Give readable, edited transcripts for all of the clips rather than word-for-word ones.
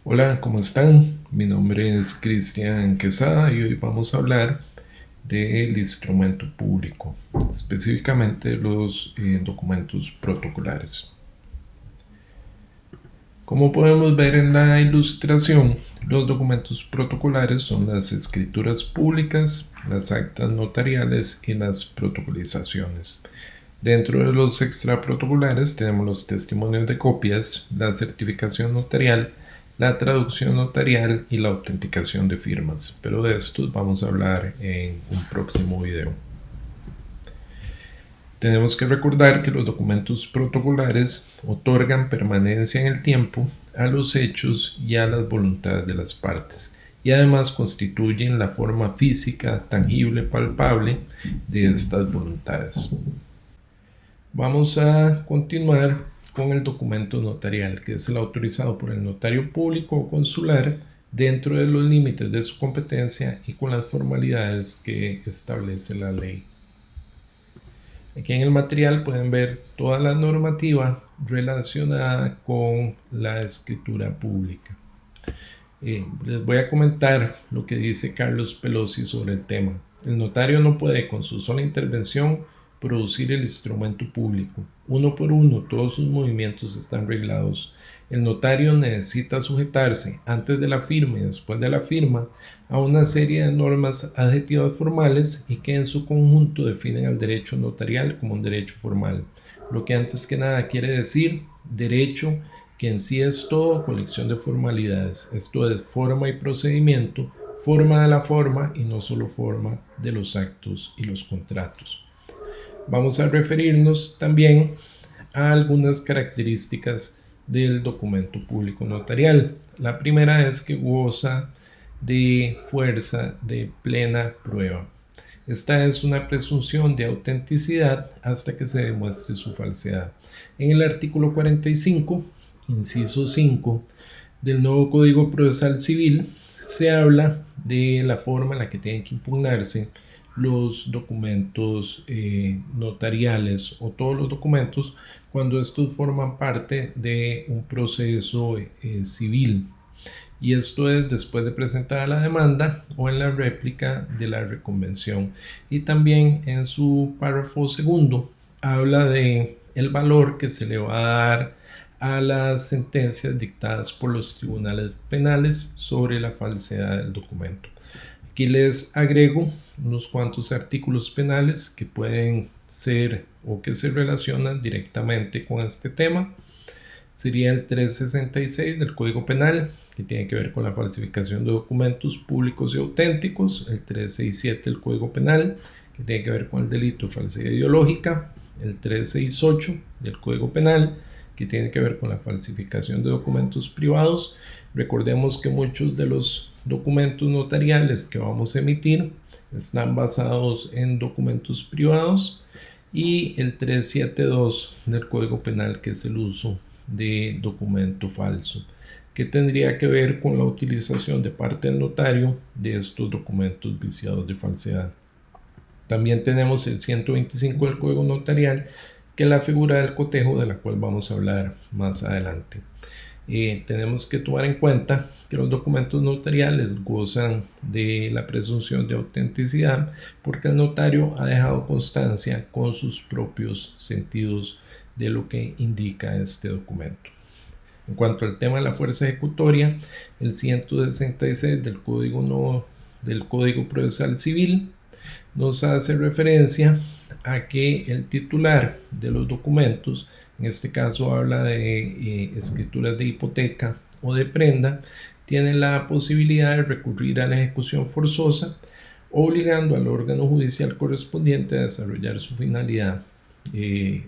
Hola, ¿cómo están? Mi nombre es Cristian Quesada y hoy vamos a hablar del instrumento público, específicamente los documentos protocolares. Como podemos ver en la ilustración, los documentos protocolares son las escrituras públicas, las actas notariales y las protocolizaciones. Dentro de los extraprotocolares tenemos los testimonios de copias, la certificación notarial, la traducción notarial y la autenticación de firmas, pero de estos vamos a hablar en un próximo video. Tenemos que recordar que los documentos protocolares otorgan permanencia en el tiempo a los hechos y a las voluntades de las partes, y además constituyen la forma física, tangible, palpable de estas voluntades. Vamos a continuar con el documento notarial, que es el autorizado por el notario público o consular dentro de los límites de su competencia y con las formalidades que establece la ley. Aquí en el material pueden ver toda la normativa relacionada con la escritura pública. Les voy a comentar lo que dice Carlos Pelosi sobre el tema. El notario no puede, con su sola intervención, producir el instrumento público. Uno por uno, todos sus movimientos están reglados. El notario necesita sujetarse, antes de la firma y después de la firma, a una serie de normas adjetivas formales y que en su conjunto definen al derecho notarial como un derecho formal, lo que antes que nada quiere decir derecho, que en sí es todo colección de formalidades. Esto es forma y procedimiento, forma de la forma y no solo forma de los actos y los contratos. Vamos a referirnos también a algunas características del documento público notarial. La primera es que goza de fuerza de plena prueba. Esta es una presunción de autenticidad hasta que se demuestre su falsedad. En el artículo 45, inciso 5 del nuevo Código Procesal Civil, se habla de la forma en la que tienen que impugnarse los documentos notariales o todos los documentos cuando estos forman parte de un proceso civil. Y esto es después de presentar la demanda o en la réplica de la reconvención. Y también en su párrafo segundo habla de el valor que se le va a dar a las sentencias dictadas por los tribunales penales sobre la falsedad del documento. Aquí les agrego unos cuantos artículos penales que pueden ser o que se relacionan directamente con este tema. Sería el 366 del Código Penal, que tiene que ver con la falsificación de documentos públicos y auténticos. El 367 del Código Penal, que tiene que ver con el delito de falsedad ideológica. El 368 del Código Penal, que tiene que ver con la falsificación de documentos privados. Recordemos que muchos de los documentos notariales que vamos a emitir están basados en documentos privados. Y el 372 del Código Penal, que es el uso de documento falso, que tendría que ver con la utilización de parte del notario de estos documentos viciados de falsedad. También tenemos el 125 del Código Notarial, que es la figura del cotejo, de la cual vamos a hablar más adelante. Tenemos que tomar en cuenta que los documentos notariales gozan de la presunción de autenticidad porque el notario ha dejado constancia con sus propios sentidos de lo que indica este documento. En cuanto al tema de la fuerza ejecutoria, el 166 del Código Procesal Civil nos hace referencia a que el titular de los documentos, en este caso habla de escrituras de hipoteca o de prenda, tiene la posibilidad de recurrir a la ejecución forzosa, obligando al órgano judicial correspondiente a desarrollar su finalidad,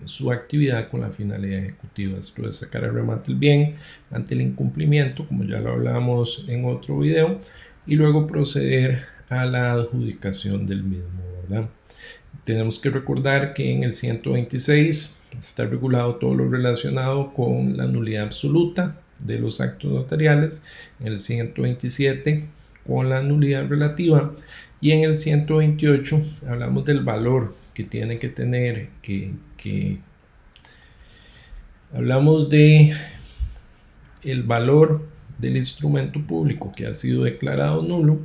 su actividad con la finalidad ejecutiva. Esto es sacar a remate el bien ante el incumplimiento, como ya lo hablamos en otro video, y luego proceder a la adjudicación del mismo, ¿verdad? Tenemos que recordar que en el 126 está regulado todo lo relacionado con la nulidad absoluta de los actos notariales, en el 127 con la nulidad relativa y en el 128 hablamos del valor que tiene que tener, hablamos de el valor del instrumento público que ha sido declarado nulo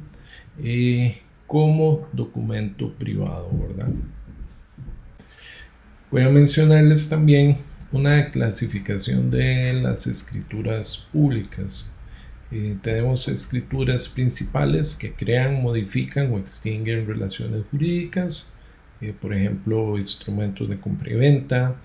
como documento privado, ¿verdad? Voy a mencionarles también una clasificación de las escrituras públicas. Tenemos escrituras principales que crean, modifican o extinguen relaciones jurídicas, por ejemplo, instrumentos de compra y venta,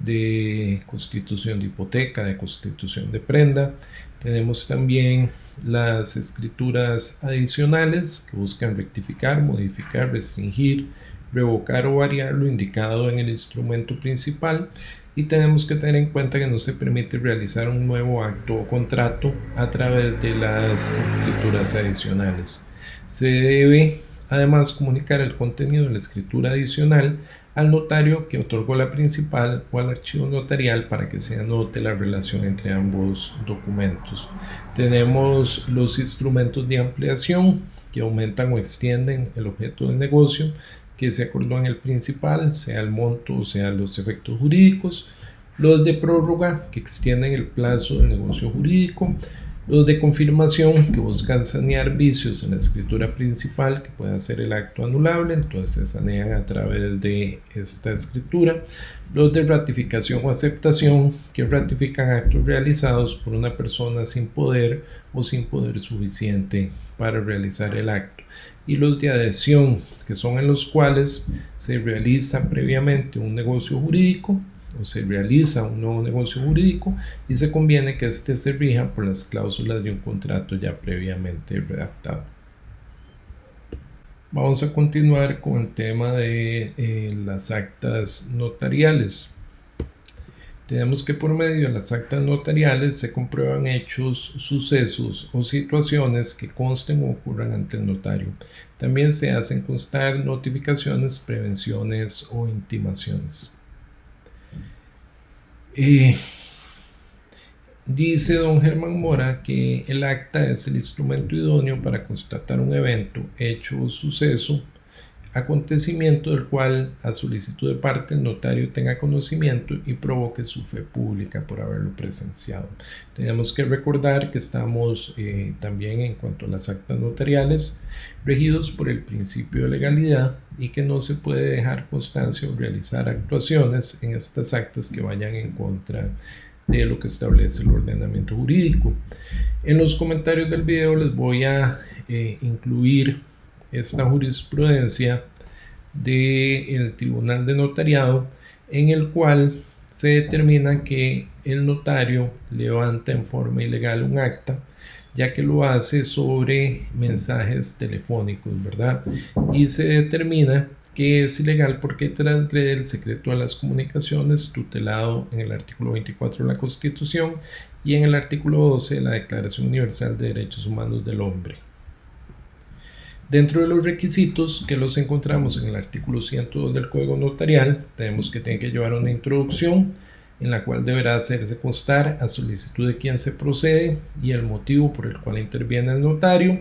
de constitución de hipoteca, de constitución de prenda. Tenemos también las escrituras adicionales que buscan rectificar, modificar, restringir, revocar o variar lo indicado en el instrumento principal, y tenemos que tener en cuenta que no se permite realizar un nuevo acto o contrato a través de las escrituras adicionales. Se debe además comunicar el contenido de la escritura adicional al notario que otorgó la principal o al archivo notarial para que se anote la relación entre ambos documentos. Tenemos los instrumentos de ampliación que aumentan o extienden el objeto del negocio que se acordó en el principal, sea el monto o sea los efectos jurídicos. Los de prórroga que extienden el plazo del negocio jurídico. Los de confirmación que buscan sanear vicios en la escritura principal que puede hacer el acto anulable, entonces se sanean a través de esta escritura. Los de ratificación o aceptación que ratifican actos realizados por una persona sin poder o sin poder suficiente para realizar el acto. Y los de adhesión, que son en los cuales se realiza previamente un negocio jurídico o se realiza un nuevo negocio jurídico y se conviene que éste se rija por las cláusulas de un contrato ya previamente redactado. Vamos a continuar con el tema de las actas notariales. Tenemos que por medio de las actas notariales se comprueban hechos, sucesos o situaciones que consten o ocurran ante el notario. También se hacen constar notificaciones, prevenciones o intimaciones. Dice don Germán Mora que el acta es el instrumento idóneo para constatar un evento, hecho o suceso, acontecimiento del cual a solicitud de parte el notario tenga conocimiento y provoque su fe pública por haberlo presenciado. Tenemos que recordar que estamos también en cuanto a las actas notariales regidos por el principio de legalidad y que no se puede dejar constancia o realizar actuaciones en estas actas que vayan en contra de lo que establece el ordenamiento jurídico. En los comentarios del video les voy a incluir esta jurisprudencia del Tribunal de Notariado en el cual se determina que el notario levanta en forma ilegal un acta ya que lo hace sobre mensajes telefónicos, ¿verdad? Y se determina que es ilegal porque transgrede el secreto de las comunicaciones tutelado en el artículo 24 de la Constitución y en el artículo 12 de la Declaración Universal de Derechos Humanos del Hombre. Dentro de los requisitos que los encontramos en el artículo 102 del Código Notarial, tenemos que tiene que llevar una introducción en la cual deberá hacerse constar a solicitud de quien se procede y el motivo por el cual interviene el notario.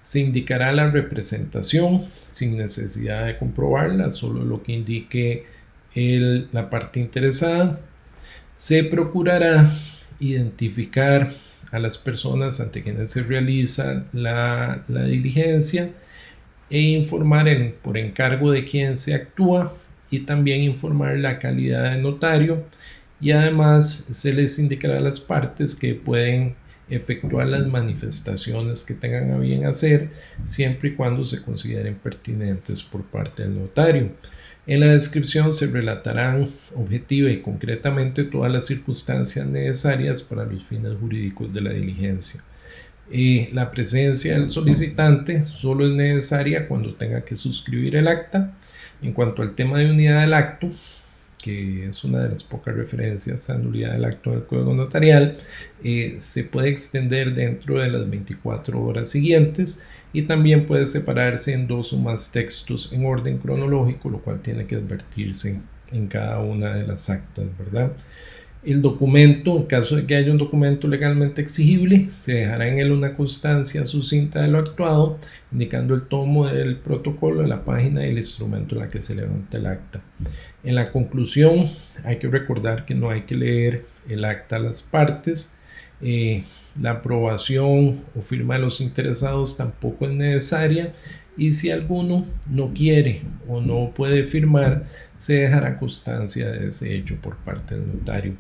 Se indicará la representación sin necesidad de comprobarla, solo lo que indique la parte interesada. Se procurará identificar a las personas ante quienes se realiza la diligencia e informar por encargo de quien se actúa y también informar la calidad de notario, y además se les indicará a las partes que pueden efectuar las manifestaciones que tengan a bien hacer siempre y cuando se consideren pertinentes por parte del notario. En la descripción se relatarán objetiva y concretamente todas las circunstancias necesarias para los fines jurídicos de la diligencia. La presencia del solicitante solo es necesaria cuando tenga que suscribir el acta. En cuanto al tema de unidad del acto, que es una de las pocas referencias a nulidad del acto del Código Notarial, se puede extender dentro de las 24 horas siguientes y también puede separarse en 2 o más textos en orden cronológico, lo cual tiene que advertirse en cada una de las actas, ¿verdad? El documento, en caso de que haya un documento legalmente exigible, se dejará en él una constancia sucinta de lo actuado, indicando el tomo del protocolo, de la página y el instrumento en la que se levanta el acta. En la conclusión, hay que recordar que no hay que leer el acta a las partes. la aprobación o firma de los interesados tampoco es necesaria, y si alguno no quiere o no puede firmar, se dejará constancia de ese hecho por parte del notario.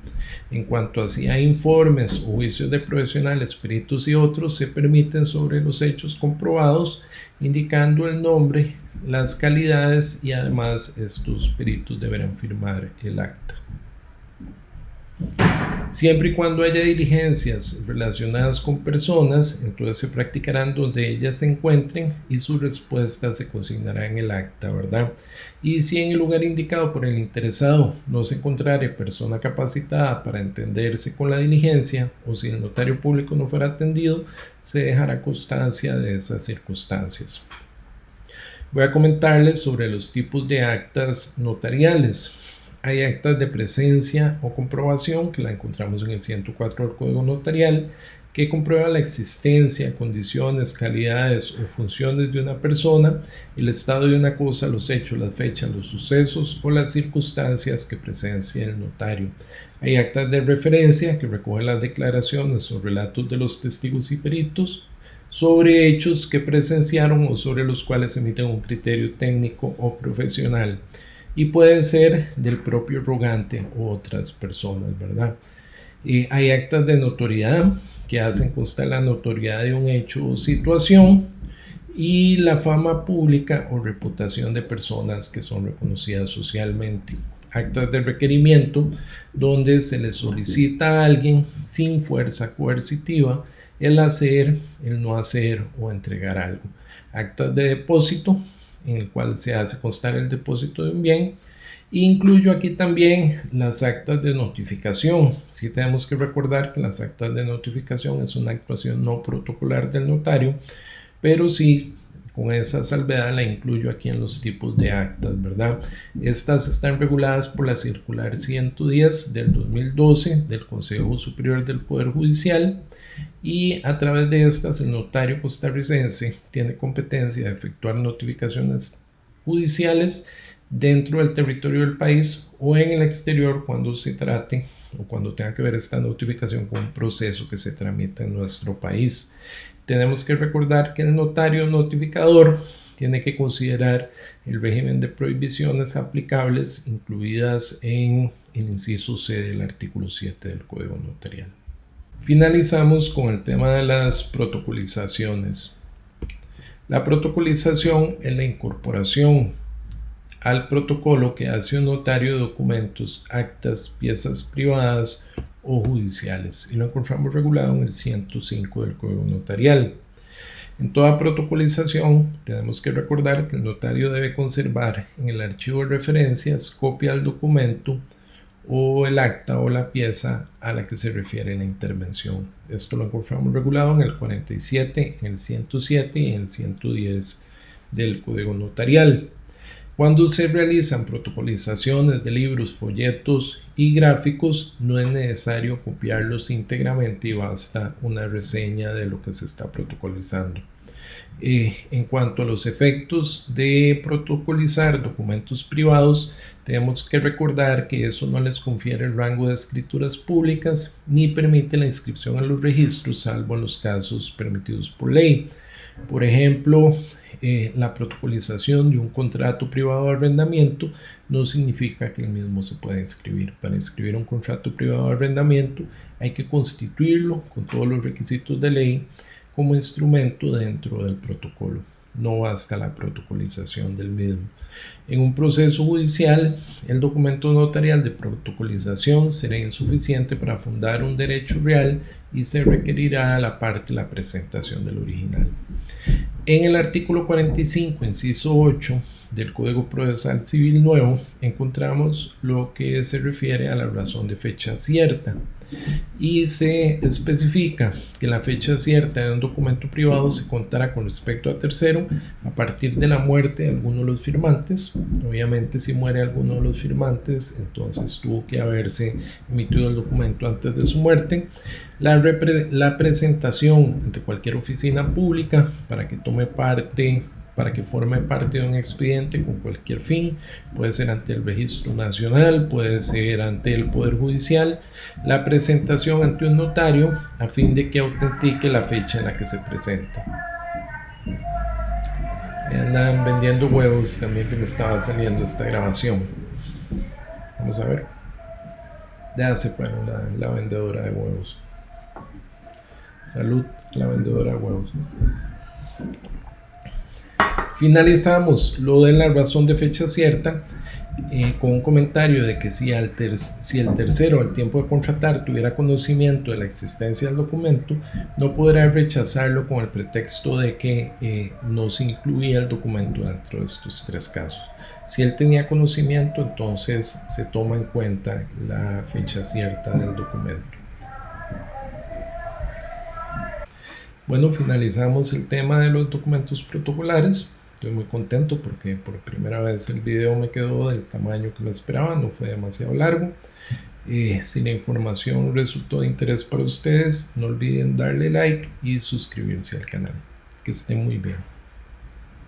En cuanto a si hay informes o juicios de profesionales, peritos y otros, se permiten sobre los hechos comprobados, indicando el nombre, las calidades, y además estos peritos deberán firmar el acta. Siempre y cuando haya diligencias relacionadas con personas, entonces se practicarán donde ellas se encuentren y su respuesta se consignará en el acta, ¿verdad? Y si en el lugar indicado por el interesado no se encontrare persona capacitada para entenderse con la diligencia, o si el notario público no fuera atendido, se dejará constancia de esas circunstancias. Voy a comentarles sobre los tipos de actas notariales. Hay actas de presencia o comprobación, que la encontramos en el 104 del Código Notarial, que comprueba la existencia, condiciones, calidades o funciones de una persona, el estado de una cosa, los hechos, las fechas, los sucesos o las circunstancias que presencia el notario. Hay actas de referencia, que recogen las declaraciones o relatos de los testigos y peritos sobre hechos que presenciaron o sobre los cuales emiten un criterio técnico o profesional, y pueden ser del propio rogante u otras personas, ¿verdad? Hay actas de notoriedad, que hacen constar la notoriedad de un hecho o situación y la fama pública o reputación de personas que son reconocidas socialmente. Actas de requerimiento, donde se le solicita a alguien sin fuerza coercitiva el hacer, el no hacer o entregar algo. Actas de depósito, en el cual se hace constar el depósito de un bien. Incluyo aquí también las actas de notificación. Sí, tenemos que recordar que las actas de notificación es una actuación no protocolar del notario, pero sí, con esa salvedad la incluyo aquí en los tipos de actas, ¿verdad? Estas están reguladas por la Circular 110 del 2012 del Consejo Superior del Poder Judicial, y a través de estas el notario costarricense tiene competencia de efectuar notificaciones judiciales dentro del territorio del país o en el exterior cuando se trate o cuando tenga que ver esta notificación con un proceso que se tramita en nuestro país. Tenemos que recordar que el notario notificador tiene que considerar el régimen de prohibiciones aplicables incluidas en el inciso C del artículo 7 del Código Notarial. Finalizamos con el tema de las protocolizaciones. La protocolización es la incorporación al protocolo que hace un notario de documentos, actas, piezas privadas o judiciales, y lo encontramos regulado en el 105 del Código Notarial. En toda protocolización tenemos que recordar que el notario debe conservar en el archivo de referencias copia del documento o el acta o la pieza a la que se refiere la intervención. Esto lo encontramos regulado en el 47, en el 107 y en el 110 del Código Notarial. Cuando se realizan protocolizaciones de libros, folletos y gráficos, no es necesario copiarlos íntegramente y basta una reseña de lo que se está protocolizando. En cuanto a los efectos de protocolizar documentos privados, tenemos que recordar que eso no les confiere el rango de escrituras públicas ni permite la inscripción en los registros, salvo en los casos permitidos por ley. Por ejemplo, la protocolización de un contrato privado de arrendamiento no significa que el mismo se pueda inscribir. Para inscribir un contrato privado de arrendamiento hay que constituirlo con todos los requisitos de ley como instrumento dentro del protocolo. No basta la protocolización del mismo. En un proceso judicial, el documento notarial de protocolización será insuficiente para fundar un derecho real y se requerirá a la parte la presentación del original. En el artículo 45, inciso 8 del Código Procesal Civil nuevo, encontramos lo que se refiere a la razón de fecha cierta, y se especifica que la fecha cierta de un documento privado se contará con respecto a tercero a partir de la muerte de alguno de los firmantes. Obviamente, si muere alguno de los firmantes, entonces tuvo que haberse emitido el documento antes de su muerte. La presentación ante cualquier oficina pública para que tome parte para que forme parte de un expediente con cualquier fin. Puede ser ante el Registro Nacional, puede ser ante el Poder Judicial, la presentación ante un notario a fin de que autentique la fecha en la que se presenta. Andan vendiendo huevos también, que me estaba saliendo esta grabación. Vamos a ver. Ya se fueron la vendedora de huevos. Salud, la vendedora de huevos. Finalizamos lo de la razón de fecha cierta con un comentario de que si el tercero al tiempo de contratar tuviera conocimiento de la existencia del documento, no podrá rechazarlo con el pretexto de que no se incluía el documento dentro de estos 3 casos. Si él tenía conocimiento, entonces se toma en cuenta la fecha cierta del documento. Bueno, finalizamos el tema de los documentos protocolares. Estoy muy contento porque por primera vez el video me quedó del tamaño que me esperaba, no fue demasiado largo. Si la información resultó de interés para ustedes, no olviden darle like y suscribirse al canal. Que estén muy bien.